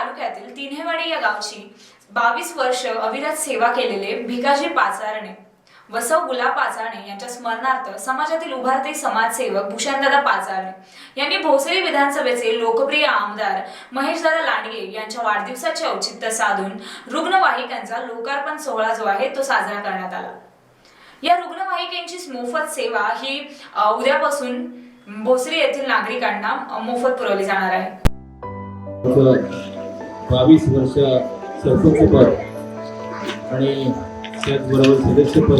तालुक्यातील तिन्हेवाडी या गावची 22 वर्ष अविरत सेवा केलेले भिकाजी पाचारणे वसव गुलाब पाचारणे यांच्या स्मरणार्थ समाजातील उभारते समाजसेवक भूषणदादा पाचारणे यांनी भोसरी विधानसभेचे लोकप्रिय आमदार महेशदादा लांडगे यांच्या वाढदिवसाचे औचित्य साधून रुग्णवाहिकांचा लोकार्पण सोहळा जो आहे तो साजरा करण्यात आला। या रुग्णवाहिकांची मोफत सेवा ही उद्यापासून भोसरी येथील नागरिकांना मोफत पुरवली जाणार आहे। 22 वर्ष सरपंचपद आणि त्याचबरोबर सदस्यपद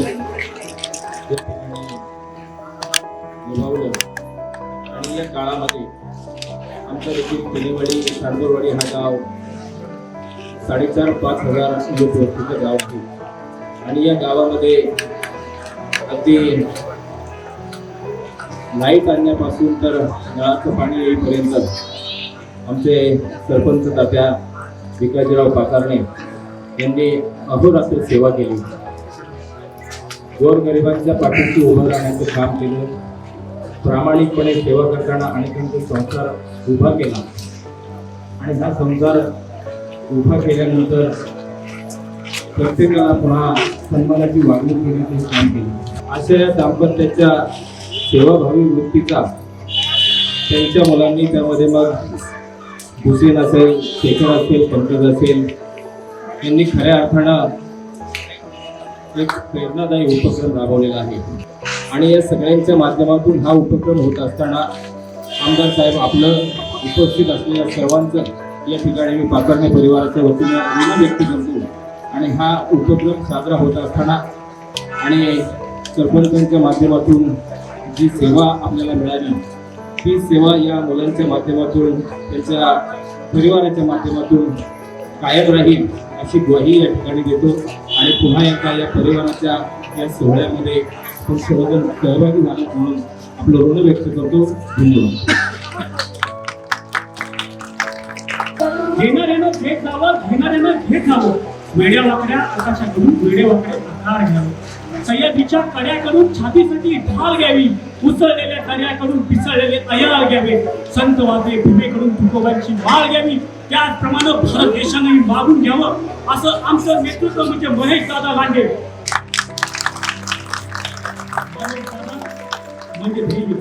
निभावलं आणि या काळामध्ये आमच्या देखील तिन्हेवाडी शांतवाडी हा गाव 4,500-5,000 लोकवस्तीचं गाव आहे आणि या गावामध्ये अगदी लाईट आणण्यापासून तर नळाचं पाणी येईपर्यंत आमचे सरपंच तात्या भिकाजीराव पाचारणे यांनी अहोरात्र सेवा केली। गोरगरिबांच्या पाठीशी उभं राहण्याचं काम केलं। प्रामाणिकपणे सेवा करताना अनेकांचा संसार उभा केला आणि हा संसार उभा केल्यानंतर प्रत्येकाला पुन्हा सन्मानाची वागणूक देण्याचे काम केले। अशा या दाम्पत्याच्या सेवाभावी वृत्तीचा त्यांच्या मुलांनी त्यामध्ये मग हुसेन असेल, शेखर असेल, पंकज असेल यांनी खऱ्या अर्थानं एक प्रेरणादायी उपक्रम राबवलेला आहे आणि या सगळ्यांच्या माध्यमातून हा उपक्रम होत असताना आमदार साहेब आपलं उपस्थित असलेल्या सर्वांचं या ठिकाणी मी पाचारणे परिवाराच्या वतीने ऋण व्यक्त करतो आणि हा उपक्रम साजरा होत असताना आणि सरपंचांच्या माध्यमातून जी सेवा आपल्याला मिळाली ती सेवा या मुलांच्या माध्यमातून त्यांच्या परिवाराच्या माध्यमातून कायम राहील अशी ग्वाही या ठिकाणी देतो आणि पुन्हा एकदा या परिवाराच्या या सोहळ्यामध्ये सर्वजण सहभागी झाले म्हणून आपलं ऋण व्यक्त करतो। धन्यवाद। घेणाऱ्यानं घेत जावं, घेणाऱ्यानं घेत जावं, वेड्या वाकड्या आकाशाकडून वेडे वाकडे आकार घ्यावे, सह्याद्रीच्या कड्याकडून छातीसाठी ढाल घ्यावी, उसळलेल्या कड्याकडून पिसळलेले अयाळ घ्यावे, संत वादे भूमेकडून तुकोबांची माळ घ्यावी, त्याचप्रमाणे भारत देशाने वागून घ्यावं असं आमचं नेतृत्व म्हणजे महेशदादा लांडगे म्हणजे धैर्य,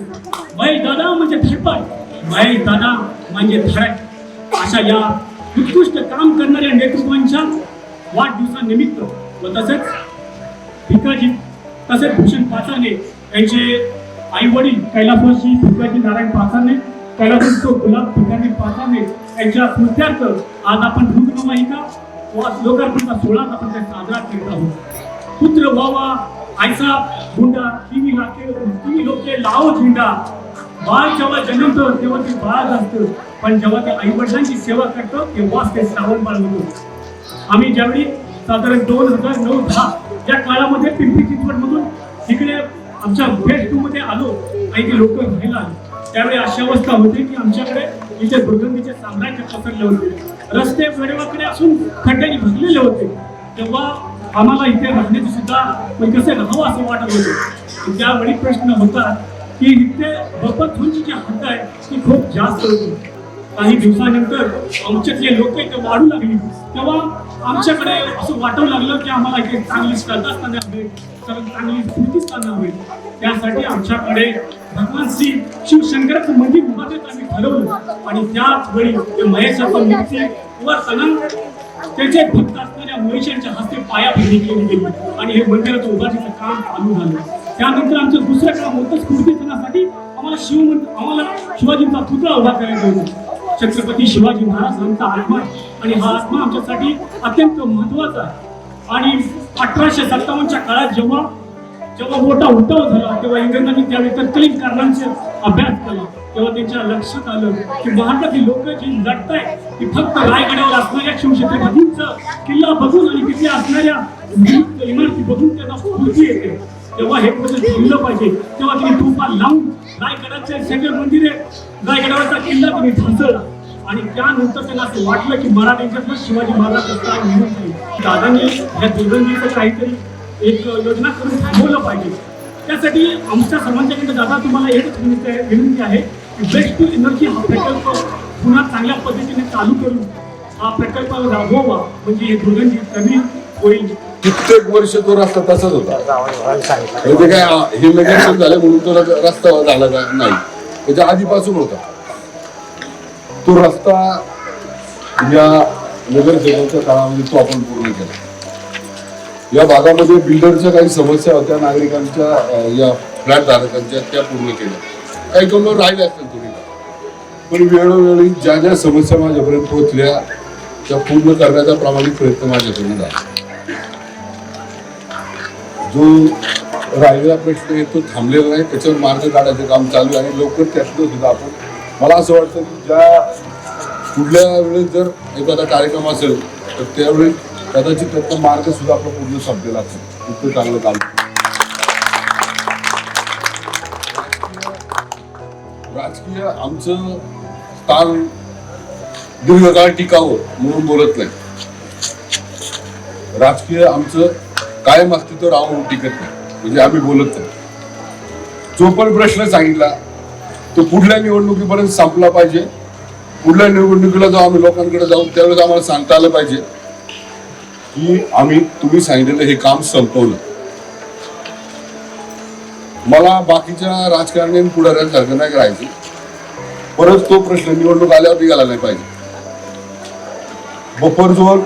महेशदादा म्हणजे धडपड, महेशदादा म्हणजे धडक अशा या उत्कृष्ट काम करणाऱ्या नेतृत्वांच्या वाढदिवसानिमित्त व तसेच भिकाजी तसेच भूषण पाचारणे यांचे आई वडील कैलासवासी भिकाजी नारायण पाचारणे, कैलासवासी गुलाब भिकाजी पाचारणे यांच्या स्मृत्यार्थ आज आपण रुग्णवाहिका व लोकार्पणचा सोहळा आपण साजरा करत आहोत। पुत्र व्हावा आयसा गुंडा तिन्ही लोके लावो झेंडा, बाळ जेव्हा जन्मतो तेव्हा ते बाळ असतं पण जेव्हा ते आई वडिलांची सेवा करतं तेव्हाच ते श्रावण बाळ होतं। आम्ही ज्यावेळी साधारण 2009-10 या काळामध्ये पिंपरी चिंचवड मधून तिकडे आमच्या फेज 2 मध्ये आलो आणि ते लोक राहायला आले त्यावेळी अशी अवस्था होती की आमच्याकडे इथे दुर्गंधीचे साम्राज्य पसरले होते, रस्ते वेडेवाकडे असून खड्ड्याने भरलेले होते। तेव्हा आम्हाला इथे राहण्याची सुद्धा कसे राहावं असं वाटत होतं। त्यावेळी प्रश्न होता की इथे बपतहूनची जी हद्द आहे ती खूप जास्त होती। काही दिवसानंतर आमच्यातले लोक इथे वाढू लागली तेव्हा आमच्याकडे असं वाटू लागलं की आम्हाला इथे चांगली श्रद्धास्थान हवे, चांगली स्मृतीस्थान हवे। त्यासाठी आमच्याकडे भगवान श्री शिवशंकराचं मंदिर उभारण्याचं आम्ही ठरवलं आणि त्याच वेळी ते महेशाचं मूर्ती वर त्याचे भक्त असणाऱ्या महेशांच्या हस्ते पायाभरणी केली गेली आणि हे मंदिराचं उभारणीचं काम चालू झालं। त्यानंतर आमचं दुसरं काम होतं स्मृतीस्थानासाठी आम्हाला शिवाजींचा पुतळा उभा करायचा होता। छत्रपती शिवाजी महाराज यांचा आत्मा आणि हा आत्मा आमच्यासाठी अत्यंत महत्वाचा आहे आणि 1857च्या काळात जेव्हा मोठा उठाव झाला तेव्हा इंग्रजांनी त्यावेळी तत्कालीन कारणांचा अभ्यास केला तेव्हा त्यांच्या लक्षात आलं की भारतातील लोक जी लढताय ती फक्त रायगडावर असणाऱ्या शिवछत्रपतींचा किल्ला बघून आणि तिथे असणाऱ्या इमारती बघून त्यांना स्फूर्ती येते। तेव्हा हे कुठे थांबलं पाहिजे तेव्हा त्यांनी तुफा लावून रायगडाचे सगळे मंदिरे रायगडावरचा किल्ला त्यांनी ढासळला आणि त्यानंतर त्यांना असं वाटलं की मराठ्यांच्यातलं शिवाजी महाराज काय म्हणून जाईल। दादांनी या दुर्गंधीचं काहीतरी एक योजना करून थांबवलं पाहिजे। त्यासाठी आमच्या सर्वांच्याकडे दादा तुम्हाला एकच विनंती आहे की वेस्ट टू एनर्जी हा प्रकल्प पुन्हा चांगल्या पद्धतीने चालू करून हा प्रकल्प राबवावा म्हणजे हे दुर्गंधी कमी होईल. कित्येक वर्ष तो रस्ता तसाच होता. म्हणजे काय हे लगेच झालं म्हणून तो रस्ता झाला का नाही, त्याच्या आधीपासून होता तो रस्ता. या नगरसेवकाच्या काळामध्ये तो आपण पूर्ण केला. या भागामध्ये बिल्डरच्या काही समस्या होत्या, नागरिकांच्या या फ्लॅट धारकांच्या, त्या पूर्ण केल्या. काही कमी राहिले असतील थोडी, पण वेळोवेळी ज्या ज्या समस्या माझ्यापर्यंत पोहोचल्या त्या पूर्ण करण्याचा प्रामाणिक प्रयत्न माझ्याकडून झाला. जो राहिलेला प्रश्न आहे तो थांबलेला नाही, त्याच्यावर मार्ग काढायचं काम चालू आहे आणि लवकर त्यातलं सुद्धा आपण, मला असं वाटतं की ज्या पुढल्या वेळेस जर एखादा कार्यक्रम असेल तर त्यावेळेस कदाचित त्याचा मार्ग सुद्धा आपला पूर्ण संपलेला असेल. इतकं चांगलं काम. राजकीय आमचं स्थान दीर्घकाळ टिकावं म्हणून बोलत नाही. राजकीय आमचं कायम अस्तित्व राहावं म्हणून टिकत नाही, म्हणजे आम्ही बोलत नाही. जो पण प्रश्न सांगितला तो पुढल्या निवडणुकीपर्यंत संपला पाहिजे. पुढल्या निवडणुकीला जेव्हा आम्ही लोकांकडे जाऊ त्यावेळेस आम्हाला सांगता आलं पाहिजे की आम्ही तुम्ही सांगितलेलं हे काम संपवलं. मला बाकीच्या राजकारणी पुढाऱ्यांसारखं नाही करायचं. परत तो प्रश्न निवडणूक आल्यावर निघाला नाही पाहिजे. बफर झोन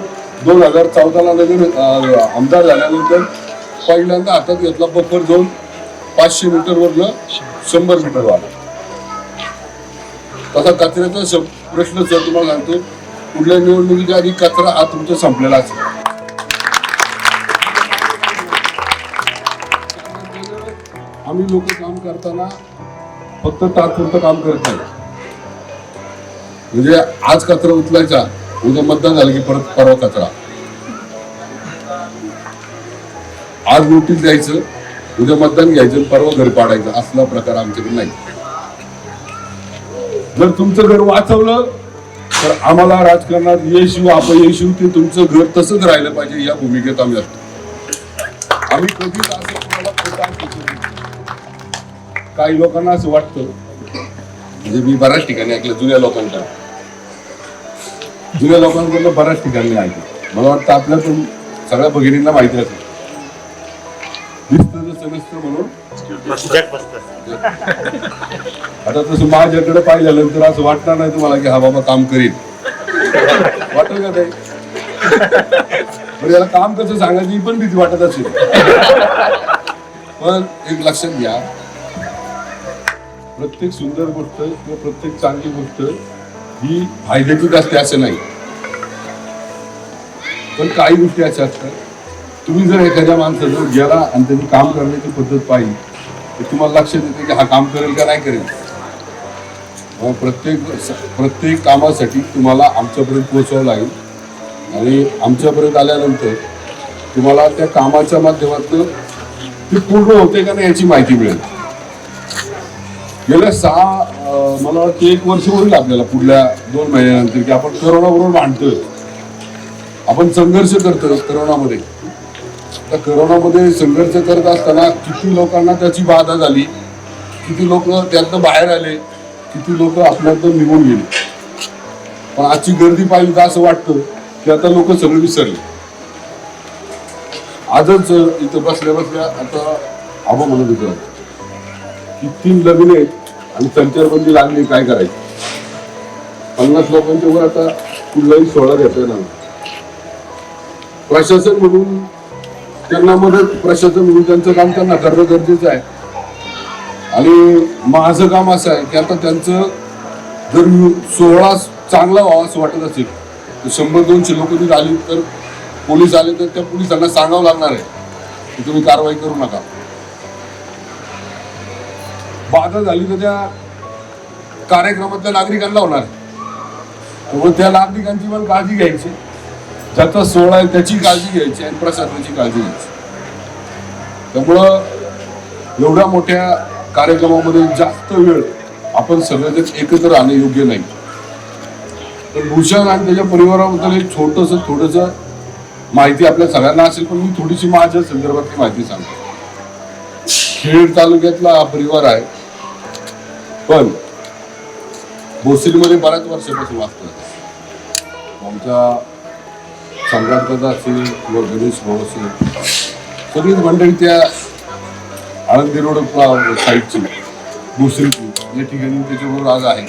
2014ला नगर आमदार झाल्यानंतर पहिल्यांदा हातात घेतला बफर झोन. 500 मीटरवरनं 100 मीटर वाढला. तसा कचऱ्याचा प्रश्न सर तुम्हाला सांगतो, पुढल्या निवडणुकीच्या आधी कचरा हा तुमचा संपलेला असेल. आम्ही लोक काम करताना फक्त तात्पुरतं काम करत नाही. म्हणजे आज कचरा उचलायचा, उद्या मतदान झालं की परत परवा कचरा. आज नोटीस द्यायचं, उद्या मतदान घ्यायचं, परवा घर पाडायचं, असला प्रकार आमच्याकडे नाही. जर तुमचं घर वाचवलं तर आम्हाला राजकारणात यश येऊ अपयश येऊ, ते तुमचं घर तसंच राहिलं पाहिजे या भूमिकेत आम्ही असतो. आम्ही कधीच असं कोणाला खोटं सुचवत नाही. काही लोकांना असं वाटतं, म्हणजे मी बऱ्याच ठिकाणी ऐकलं, जुन्या लोकांकडनं बऱ्याच ठिकाणी ऐकलं. मला वाटतं आपल्या पण सगळ्या भगिनींना माहिती असेल, दिसतं जसं नसतं म्हणून. आता तसं माझ्याकडे पाहिल्यानंतर असं वाटणार नाही तुम्हाला की हा बाबा काम करीन, वाटेल का ते? याला काम कसं सांगायचं ही पण भीती वाटत असेल. पण एक लक्षात घ्या, प्रत्येक सुंदर गोष्ट किंवा प्रत्येक चांगली गोष्ट ही फायद्याचीच असते असं नाही. पण काही गोष्टी अशा असतात, तुम्ही जर एखाद्या माणसाजवळ गेला आणि त्यांनी काम करण्याची पद्धत पाहिली तर तुम्हाला लक्षात येते की हा काम करेल का नाही करेल. प्रत्येक कामासाठी तुम्हाला आमच्यापर्यंत पोहोचावं लागेल आणि आमच्यापर्यंत आल्यानंतर तुम्हाला त्या कामाच्या माध्यमातून ते पूर्ण होते का नाही याची माहिती मिळेल. गेल्या मला वाटतं 1 वर्ष होईल आपल्याला पुढल्या 2 महिन्यानंतर की आपण करोनाबरोबर भांडतोय, आपण संघर्ष करतोय करोनामध्ये. त्या करोनामध्ये संघर्ष करत असताना किती लोकांना त्याची बाधा झाली, किती लोक त्यातनं बाहेर आले, किती लोक आपल्यातून निघून गेले. पण आजची गर्दी पाहिली तर असं वाटतं की आता लोक सगळे विसरले. आजच इथं बसल्या बसल्या आता आबा म्हणत होतं की 3 लग्न आहेत आणि संचारबंदी लागली, काय करायचं. 50 लोकांच्या वर आता कुठलाही सोहळा घेता ना. प्रशासन म्हणून त्यांना मदत, प्रशासन म्हणून त्यांचं काम त्यांना करणं गरजेचं आहे. आणि माझं काम असं आहे की आता त्यांचं जर सोहळा चांगला व्हावा असं वाटत असेल तर 100-200 लोक जर आली तर पोलीस आले तर त्या पोलिसांना सांगावं लागणार आहे की तुम्ही कारवाई करू नका. बाधा झाली तर त्या कार्यक्रमातल्या नागरिकांना होणार आहे. त्यामुळे त्या नागरिकांची पण काळजी घ्यायची, ज्याचा सोहळा आहे त्याची काळजी घ्यायची आणि प्रशासनाची काळजी घ्यायची. त्यामुळं एवढ्या मोठ्या कार्यक्रमामध्ये जास्त वेळ आपण सगळेजण एकत्र राहणं योग्य नाही. तर भूषण आणि त्याच्या परिवाराबद्दल एक थोडंसं माहिती आपल्या सगळ्यांना असेल, पण मी थोडीशी माझ्या संदर्भातली माहिती सांगतो. खेड तालुक्यातला हा परिवार आहे, पण भोसरीमध्ये बऱ्याच वर्षापासून वाचतो. आमच्या सम्राटदादा असेल किंवा गणेश भाऊ असेल, सगळीच मंडळी त्या आळंदी रोड साईडची भोसरीची या ठिकाणी त्याच्याबरोबर आज आहे.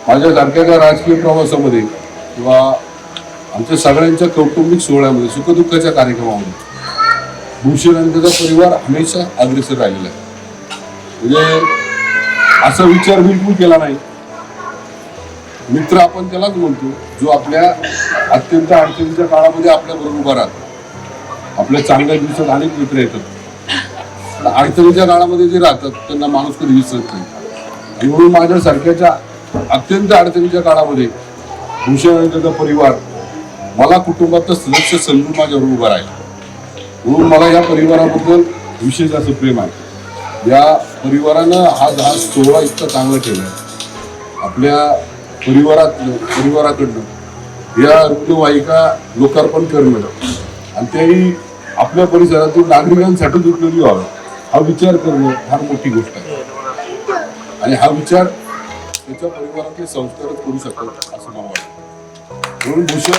माझ्यासारख्या त्या राजकीय प्रवासामध्ये किंवा आमच्या सगळ्यांच्या कौटुंबिक सोहळ्यामध्ये सुखदुःखाच्या कार्यक्रमामध्ये भूषण आणि त्याचा परिवार हमेशा अग्रेसर राहिलेला आहे. म्हणजे असा विचार बिलकुल केला नाही. मित्र आपण त्यालाच म्हणतो जो आपल्या अत्यंत अडचणीच्या काळामध्ये आपल्या बरोबर उभा राहतो. आपल्या चांगल्या दिवसात अनेक मित्र येतात, अडचणीच्या काळामध्ये जे राहतात त्यांना माणूस कधी विसरत नाही. आणि म्हणून माझ्यासारख्याच्या अत्यंत अडचणीच्या काळामध्ये भूषण आणि त्याचा परिवार मला कुटुंबातलं सदस्य समजून माझ्यावर उभा राहिला. म्हणून मला या परिवाराबद्दल विशेष असं प्रेम आहे. या परिवारानं हा सोहळा इतका चांगला केला. आपल्या परिवाराकडनं या रुग्णवाहिका लोकार्पण करणं आणि त्याही आपल्या परिसरातील नागरिकांसाठी उपयोगी व्हावं हा विचार करणं फार मोठी गोष्ट आहे. आणि हा विचार त्याच्या परिवारातले संस्कारच करू शकतात असं मला वाटतं. म्हणून भूषण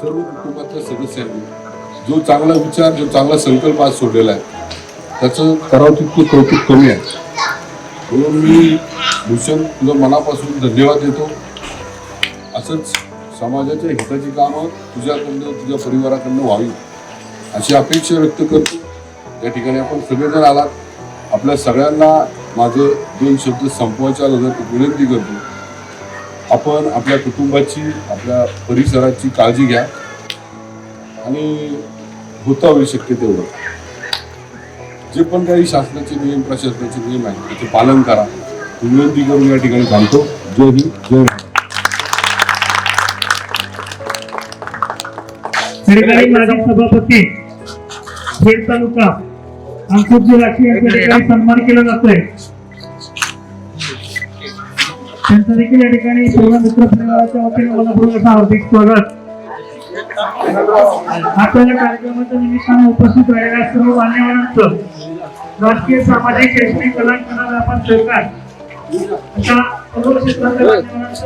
सर्व कुटुंबातल्या सदस्यांनी जो चांगला विचार, जो चांगला संकल्प आज सोडलेला आहे त्याचं करावं तितकं कौतुक कमी आहे. म्हणून मी भूषण तुझं मनापासून धन्यवाद देतो. असंच समाजाच्या हिताची कामं तुझ्याकडनं तुझ्या परिवाराकडनं व्हावी अशी अपेक्षा व्यक्त करतो. या ठिकाणी आपण सगळेजण आलात. आपल्या सगळ्यांना माझे 2 शब्द संपवायच्या अगोदर विनंती करतो, आपण आपल्या कुटुंबाची, आपल्या परिसराची काळजी घ्या आणि होता होईल शक्य तेवढं जे पण काही शासनाचे नियम, प्रशासनाचे नियम आहेत त्याचे पालन करा विनंती करून या ठिकाणी सांगतो. जय हिंद, जय महाराष्ट्र. ठिकाणी माजी सभापती खेड तालुका अंकुरजी राठी यांच्या ठिकाणी सन्मान केला जातोय. त्यांचं देखील या ठिकाणी सर्व मित्र परिवाराच्या वतीने मनपूर्वक असं हार्दिक स्वागत. आपल्या कार्यक्रमाच्या निमित्ताने उपस्थित राहिलेल्या सर्व मान्यवरांचं, राजकीय, सामाजिक, शैक्षणिक, कला व्यापार, सरकार अशा सर्व क्षेत्रातील मान्यवरांचं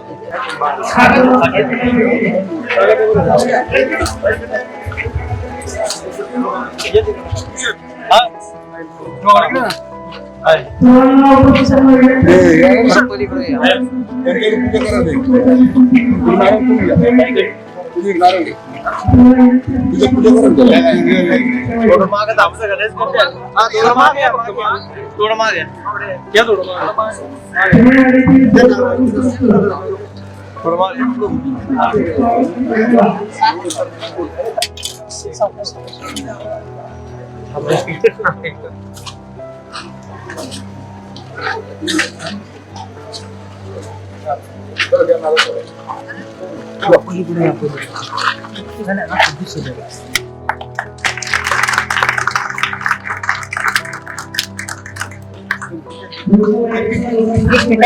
एक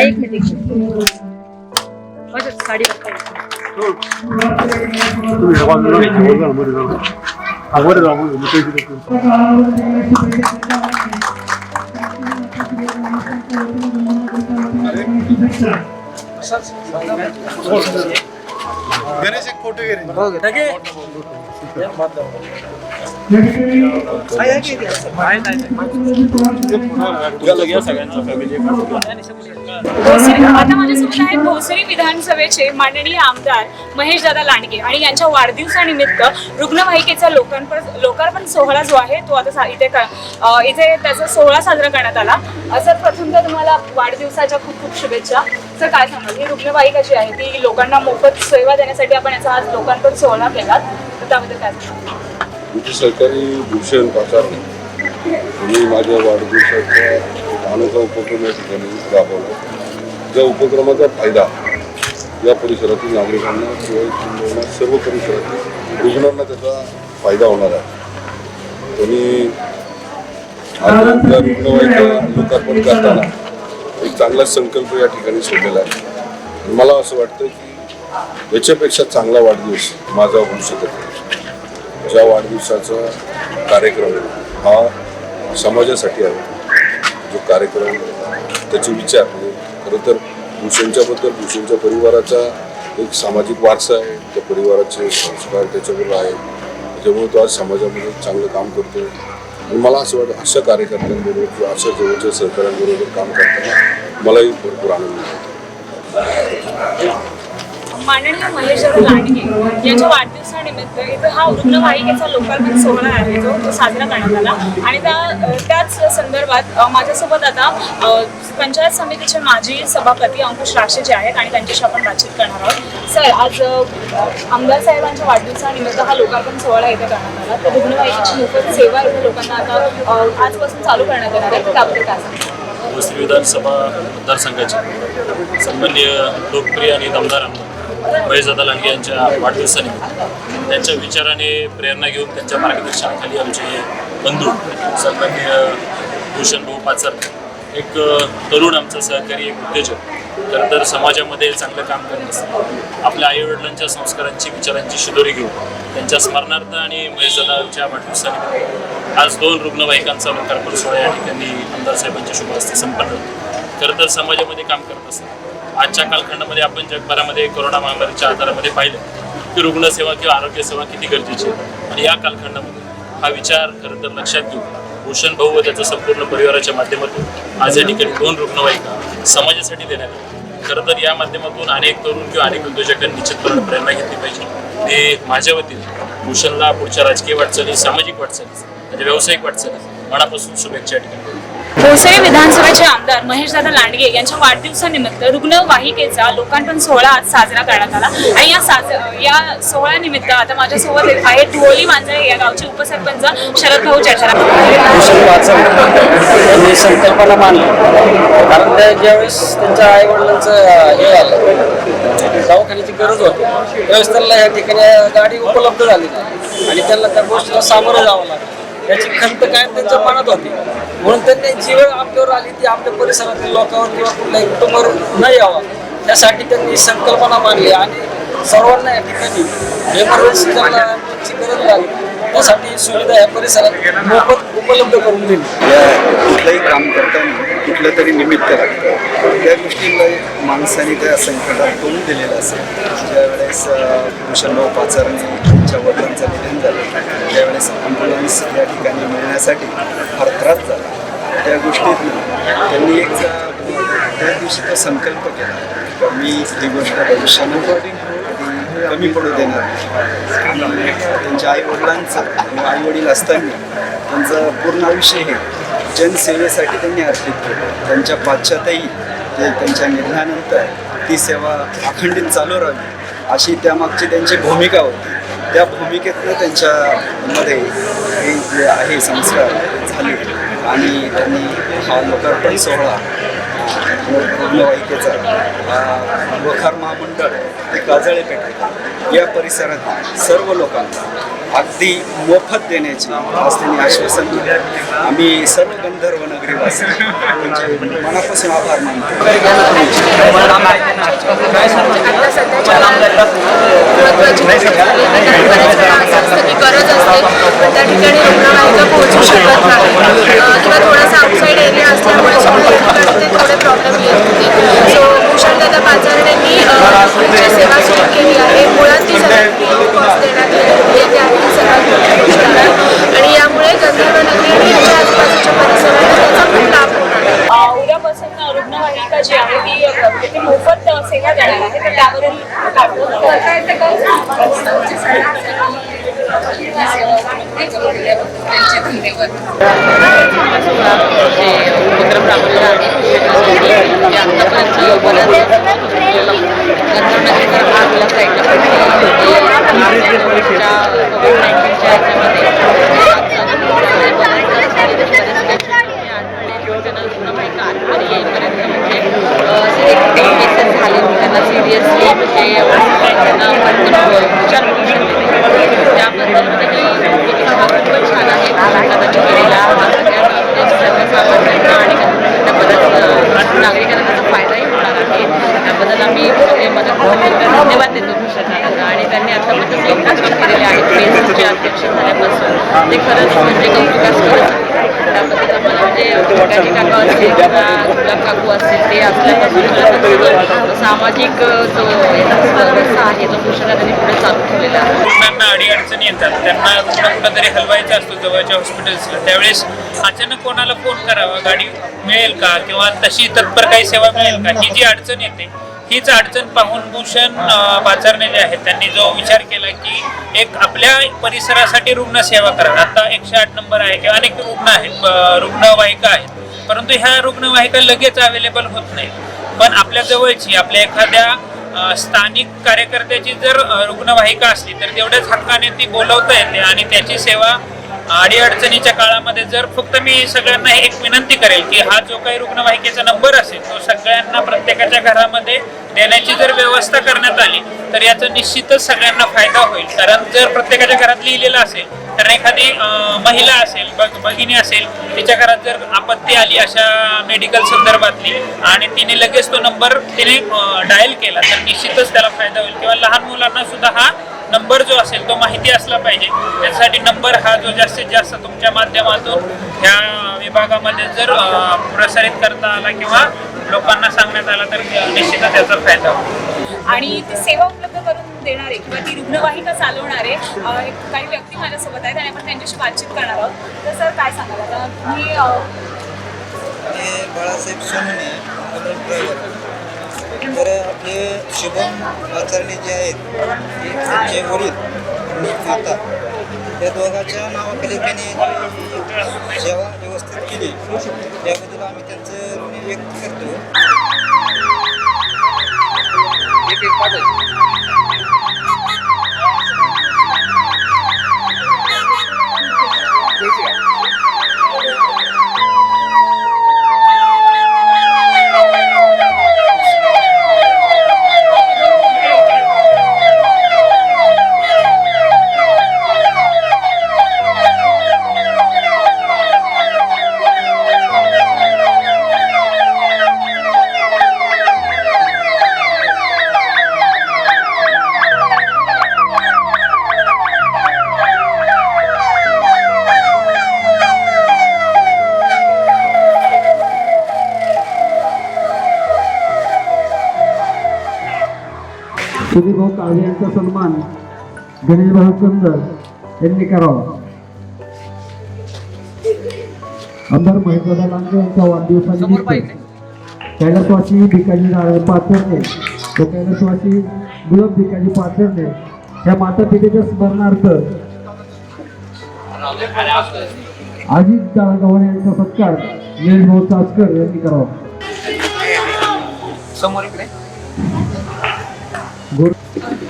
मिनिट साडी गणेश एक फोटो घे आता माझ्यासोबत आहेत भोसरी विधानसभेचे माननीय आमदार महेशदादा लांडगे आणि यांच्या वाढदिवसानिमित्त रुग्णवाहिकेचा लोकार्पण सोहळा जो आहे तो आता इथे त्याचा सोहळा साजरा करण्यात आला. असं प्रथमतः तुम्हाला वाढदिवसाच्या खूप खूप शुभेच्छा. सर, काय सांगाल, ही रुग्णवाहिका जी आहे ती लोकांना मोफत सेवा देण्यासाठी आपण याचा आज लोकार्पण सोहळा केला, तर त्याबद्दल काय सांगाल? सरकारी भूषण पाचारणे मी माझ्या वाढदिवसाचा एक अनोखा उपक्रम या ठिकाणी राबवला. ज्या उपक्रमाचा फायदा या परिसरातील नागरिकांना किंवा सर्व परिसरातील रुग्णांना त्याचा फायदा होणार आहे. त्यांनी आज या रुग्णवाहिका लोकार्पण करताना एक चांगला संकल्प या ठिकाणी सोडलेला आहे. मला असं वाटतं की याच्यापेक्षा चांगला वाढदिवस माझा होऊ शकत नाही. ज्या वाढदिवसाचा कार्यक्रम हा समाजासाठी आहे, जो कार्यक्रम त्याचे विचार खरं तर भूषणच्या परिवाराचा एक सामाजिक वारसा आहे, त्या परिवाराचे संस्कार त्याच्याबरोबर आहे, त्याच्यामुळे तो आज समाजामध्ये चांगलं काम करतो. आणि मला असं वाटतं अशा कार्यकर्त्यांबरोबर किंवा अशा जवळच्या सहकाऱ्यांबरोबर काम करताना मलाही भरपूर आनंद मिळतो. माननीय महेशदादा लांडगे यांच्या वाढदिवसानिमित्त इथं हा रुग्णवाहिकेचा लोकार्पण सोहळा आहे जो साजरा करण्यात आला. आणि त्याच संदर्भात माझ्यासोबत आता पंचायत समितीचे माजी सभापती अंकुश राक्षे जे आहेत आणि त्यांच्याशी आपण बातचीत करणार आहोत. सर, आज आमदार साहेबांच्या वाढदिवसानिमित्त हा लोकार्पण सोहळा इथे करण्यात आला. तर रुग्णवाहिकेची मोफत सेवा इथे लोकांना आता आजपासून चालू करण्यात येणार आहे. त्याबद्दल काय सांगता? भोसरी विधानसभा मतदारसंघाचे सन्माननीय लोकप्रिय आणि दमदार आमदार महेशदादा लांडगे यांच्या वाढदिवसानिमित्त त्यांच्या विचाराने प्रेरणा घेऊन त्यांच्या मार्गदर्शनाखाली आमचे बंधू सन्माननीय भूषण भाऊ पाचार, एक तरुण आमचा सहकारी, एक उद्योजक, खरं तर समाजामध्ये चांगलं काम करत असतात. आपल्या आईवडिलांच्या संस्कारांची विचारांची शिदोरी घेऊन त्यांच्या स्मरणार्थ आणि महेशदादांच्या वाढदिवसानिमित्त आज 2 रुग्णवाहिकांचा लोकार्पण सोहळा या ठिकाणी आमदार साहेबांच्या शुभ हस्ते संपन्न होतो. खरं तर समाजामध्ये काम करत असतात. आजच्या कालखंडामध्ये आपण जगभरामध्ये कोरोना महामारीच्या आधारामध्ये पाहिलं की रुग्णसेवा किंवा आरोग्यसेवा किती गरजेची आहे. आणि या कालखंडामध्ये हा विचार खरं तर लक्षात घेऊन भूषण भाऊ व त्याच्या संपूर्ण परिवाराच्या माध्यमातून आज या ठिकाणी 2 रुग्णवाहिका समाजासाठी देण्यात आल्या. खरं तर या माध्यमातून अनेक तरुण किंवा अनेक उद्योजकांनी निश्चितपणे प्रेरणा घेतली पाहिजे. ते माझ्या वतीने भूषणला पुढच्या राजकीय वाटचाली, सामाजिक वाटचाली, त्याच्या व्यावसायिक वाटचाली मनापासून शुभेच्छा ठिकाणी. भोसरी विधानसभेचे आमदार महेशदादा लांडगे यांच्या वाढदिवसानिमित्त रुग्णवाहिकेचा लोकार्पण सोहळा आज साजरा करण्यात आला. आणि या सोहळ्यानिमित्त आता माझ्यासोबत आहेत ढोली मांजळे या गावचे उपसरपंच शरद भाऊ चर्चा. भूषण पाचार यांनी संकल्पना मांडली, कारण ज्यावेळेस त्यांच्या आईवडिलांचं हे आलं, दवाखान्याची गरज होती, त्यावेळेस त्यांना या ठिकाणी गाडी उपलब्ध झाली नाही आणि त्यांना त्या गोष्टीला सामोरं जावं लागलं. याची खंत कायम त्यांच्या मनात होती, म्हणून त्यांनी जी वेळ आपल्यावर आली ती आपल्या परिसरातील लोकांवर किंवा कुठल्याही कुटुंबावर न यावा त्यासाठी त्यांनी संकल्पना मांडली. आणि सर्वांना या ठिकाणी एमर्जन्सी त्यांना गरज लागली त्यासाठी सुविधा या परिसरात मोफत उपलब्ध करून दिली. कुठलंही काम करताना कुठलं तरी निमित्त लागतं, त्या गोष्टीला माणसाने त्या संकटात तोंड दिलेलं असेल. ज्यावेळेस भूषणभाऊ पाचारने त्यांच्या वडिलांचं निधन झालं त्यावेळेस ॲम्ब्युलन्स या ठिकाणी मिळण्यासाठी फार त्रास झाला. त्या गोष्टीतनं त्यांनी एक त्या दिवशी तो संकल्प केला की मी ही गोष्ट भविष्यामध्ये कमी पडू देणार नाही. आणि त्यांच्या आईवडिलांचं आईवडील असताना त्यांचं पूर्ण आयुष्य हे जनसेवेसाठी त्यांनी अर्पित केलं. त्यांच्या पाश्चातही ते त्यांच्या निधनानंतर ती सेवा अखंडित चालू राहावी अशी त्यामागची त्यांची भूमिका होती. त्या भूमिकेतनं त्यांच्यामध्ये हे जे आहे संस्कार झाले आणि त्यांनी हा लोकार्पण सोहळा रुग्णवाहिकेचा वखार महामंडळ ते काजळे पेठ या परिसरात सर्व लोकांना अगदी मोफत देण्याची आज त्यांनी आश्वासन दिलं. आम्ही सर्व गंधर्व नगरीवासी त्यांचे मनापासून आभार मानतो. गरज असते त्या ठिकाणी रुग्णवाहिका पोहोचू शकत नाही किंवा थोडासा आउटसाईड एरिया असल्यामुळे ते थोडे प्रॉब्लेम येत होते. सो भूषणदादा पाचारण्यांनी जी सेवा सुरू केली आहे मुळात ती सगळ्यांनी कॉस्ट देण्यात येते आहे सर्वात गोष्ट आहे. आणि यामुळे गंधर्व नगरी आणि याच्या आजूबाजूच्या परिसराला त्याचा खूप लाभ होणार आहे. उद्यापासून रुग्णवाहिका जी आहे ती मोफत सेवा देणार आहे. तर त्यावरील उपक्रम राबवलेला आहे आतापर्यंत झाले त्यांना सिरियसली म्हणजे उपचार मिळू शकते. त्याबद्दल हा खूपच छान आहे. केलेला सर्वसामान्यांना आणि बऱ्याच नागरिकांना त्याचा फायदाही होणार आहे. त्याबद्दल आम्ही धन्यवाद देतो भूषणदादांना. आणि त्यांनी आतापर्यंत एवढं काम केलेले आहेत फेसबुकचे अध्यक्ष झाल्यापासून ते खरंच म्हणजे कौतुकास्पद आहे. त्याबद्दल आम्हाला म्हणजे काका असतील किंवा गुलाब काकू असतील ते असल्यापासून सामाजिक जो व्यवस्था आहे तो भूषणदादांनी पुढे चालू ठेवलेला आहे. रुग्णांना अडीअडचणी येतात, त्यांना कुठं तरी हलवायचं असतो जवळच्या हॉस्पिटल्सला, त्यावेळेस अचानक कोणाला फोन करावा, गाडी मिळेल का किंवा तशी तत्पर काही सेवा मिळेल का, ही जी अडचण येते हीच अडचण पाहून भूषण पाचारणे जे आहेत त्यांनी जो विचार केला की एक आपल्या परिसरासाठी रुग्णसेवा करा. आता 108 नंबर आहे किंवा अनेक रुग्ण आहेत, रुग्णवाहिका आहेत, परंतु ह्या रुग्णवाहिका लगेच अवेलेबल होत नाही. पण आपल्या जवळची आपल्या एखाद्या स्थानिक कार्यकर्त्याची जर रुग्णवाहिका असली तर तेवढ्याच हक्काने ती बोलवता येते आणि त्याची सेवा अडीअडचणीच्या काळामध्ये जर फक्त मी सगळ्यांना एक विनंती करेल की हा जो काही रुग्णवाहिकेचा नंबर असेल तो सगळ्यांना प्रत्येकाच्या घरामध्ये देण्याची जर व्यवस्था करण्यात आली तर याचा निश्चितच सगळ्यांना फायदा होईल. कारण जर प्रत्येकाच्या घरात लिहिलेलं असेल तर एखादी महिला असेल, भगिनी असेल, तिच्या घरात जर आपत्ती आली अशा मेडिकल संदर्भातली आणि तिने लगेच तो नंबर तिने डायल केला तर निश्चितच त्याला फायदा होईल. किंवा लहान मुलांना सुद्धा हा नंबर जो असेल तो माहिती असला पाहिजे. त्यासाठी नंबर हा जो जास्तीत जास्त तुमच्या माध्यमातून ह्या विभागामध्ये जर प्रसारित करता आला किंवा लोकांना सांगण्यात आला तर निश्चितच त्याचा फायदा होईल. आणि ती सेवा उपलब्ध करून देणारे किंवा ती रुग्णवाहिका चालवणारे काही व्यक्ती माझ्यासोबत आहेत आणि आपण त्यांच्याशी बातचीत करणार आहोत. तर सर काय सांगाल आता तुम्ही? हे बाळासाहेब सोनवणे तर आपले शुभम पाचारणे जे आहेत ते त्यांचे वडील आणि माता या दोघांच्या नावाखाली त्यांनी सेवा व्यवस्थित केली त्याबद्दल आम्ही त्यांचं ऋण व्यक्त करतो. सुधीरभाऊ काळजे यांचा सन्मान गणेशभाऊ कंदर यांनी करावा. आमदार महेशदादा लांडगे यांच्या वाढदिवसानिमित्त कैलासवासी भिकाजी नारायण पाचरणे व कैलासवासी गुलाब भिकाजी पाचरणे या माता पितेच्या स्मरणार्थ अजित जाळगव्हाण यांचा सत्कार गणेशभाऊ चाचकर यांनी करावा. समोर इकडे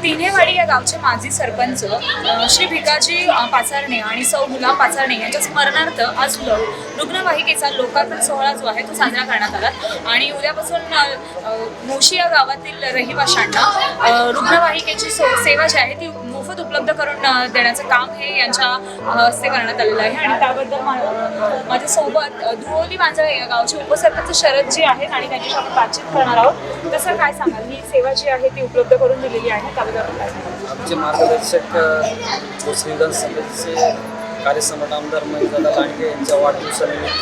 तिन्हेवाडी या गावचे माजी सरपंच श्री भिकाजी पाचारणे आणि सौ गुलाब पाचारणे यांच्या स्मरणार्थ आज रुग्णवाहिकेचा लोकार्पण सोहळा जो आहे तो साजरा करण्यात आला आणि उद्यापासून मोशी या गावातील रहिवाशांना रुग्णवाहिकेची सेवा जी आहे ती मोफत उपलब्ध करून देण्याचं काम हे यांच्या हस्ते करण्यात आलेलं आहे. आणि त्याबद्दल माझ्यासोबत धुळोली मांजळे या गावचे उपसरपंच शरदजी आहेत आणि त्यांच्याशी आपण बातचीत करणार आहोत. तसं काय सांगाल, ही सेवा जी आहे ती उपलब्ध करून दिलेली आहे त्याबद्दल आपण काय सांगाल? आमचे मार्गदर्शक भोसरी विधानसभेचे कार्यसम्राट आमदार महेशदादा लांडगे यांच्या वाढदिवसानिमित्त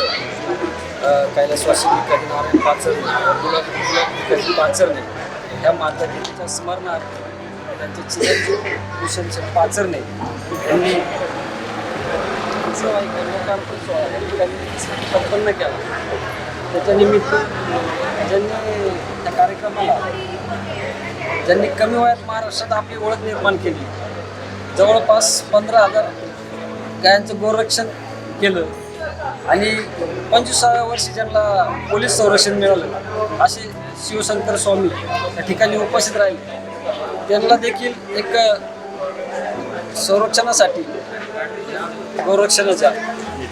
कैलासवासी भिकाजी नारायण पाचरणे गुलाब भिकाजी पाचरणे ह्या मातापितेच्या स्मरणार्थ त्यांचे चिरंजीव भूषण पाचरणे यांनी लोकार्पण सोहळा संपन्न केला. त्याच्यानिमित्त त्या कार्यक्रमाला ज्यांनी कमी वयात महाराष्ट्रात आपली ओळख निर्माण केली, जवळपास 15,000 गायांचं गोरक्षण केलं आणि 25व्या वर्षी ज्यांना पोलीस संरक्षण मिळालं असे शिवशंकर स्वामी या ठिकाणी उपस्थित राहिले. त्यांना देखील एक संरक्षणासाठी गोरक्षणाच्या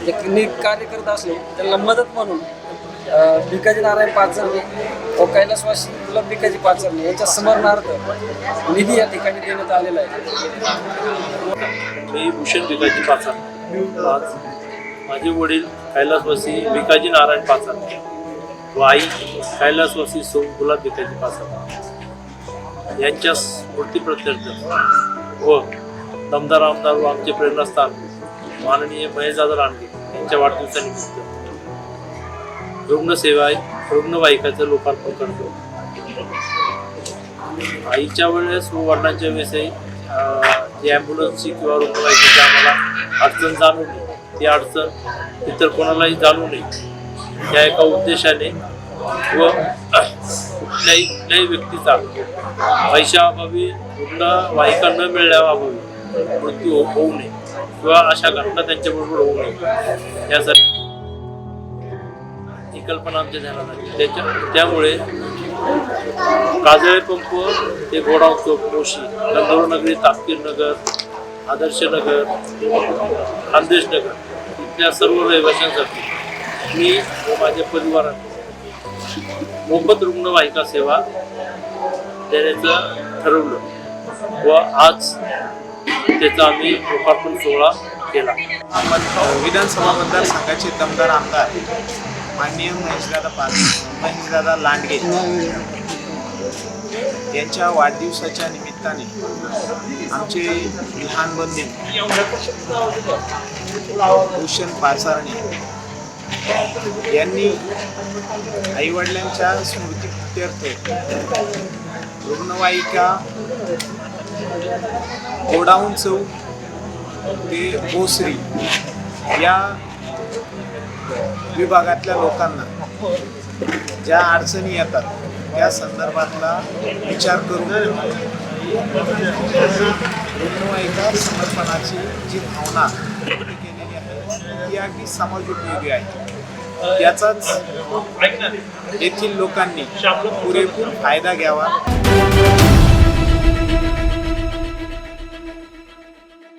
एक कार्य करत असले त्यांना मदत म्हणून भिकाजी नारायण पाचरणे व कैलासवासी गुलाब भिकाजी पाचरणे यांच्या स्मरणार्थ निधी या ठिकाणी देण्यात आलेला आहे. मी भूषण भिकाजी पाचरणे. आज माझे वडील कैलासवासी भिकाजी नारायण पाचरणे व आई कैलासवासी सौ गुलाब भिकाजी पाचरणे यांच्या स्मृतीप्रत्यर्थ व दमदार आमदार व आमचे प्रेरणास्थान माननीय महेशदादा लांडगे यांच्या वाढदिवसानिमित्त रुग्णसेवा रुग्णवाहिकाचं लोकार्पण करतो. आईच्या वेळेस व वडिलांच्या वेळेस जी ॲम्ब्युलन्सची किंवा रुग्णवाहिकेची आम्हाला अडचण जाणवली, ती अडचण इतर कोणालाही जाणवू नये या एका उद्देशाने व कुठल्याही व्यक्तीचा पैशाअभावी रुग्णवाहिका न मिळण्याअभावी मृत्यू होऊ नये किंवा अशा घटना त्यांच्याबरोबर होऊ नये यासाठी ही कल्पना आमच्या ध्यानात आली. त्यामुळे काजळे पंप ते गोडाऊन चौक, मोशी, नगरी, तापकीर नगर, आदर्श नगर, खानदेश नगर इथल्या सर्व रहिवाशांसाठी मी व माझ्या परिवाराने मोफत रुग्णवाहिका सेवा देण्याचं ठरवलं व आज त्याचा आम्ही लोकार्पण सोहळा केला. विधानसभा मतदारसंघाचे दमदार आमदार माननीय महेशदादा लांडगे यांच्या वाढदिवसाच्या निमित्ताने आमचे लहान बंधू भूषण पाचारणे यांनी आईवडिलांच्या स्मृतीप्रित्यर्थ रुग्णवाहिका गोडाऊन चौक ते भोसरी या विभागातल्या लोकांना ज्या अडचणी येतात त्या संदर्भातला विचार करून रुग्णवाहिका समर्पणाची जी भावना केलेली आहे ती अगदी समाजोपयोगी आहे. त्याचाच येथील लोकांनी पुरेपूर फायदा घ्यावा.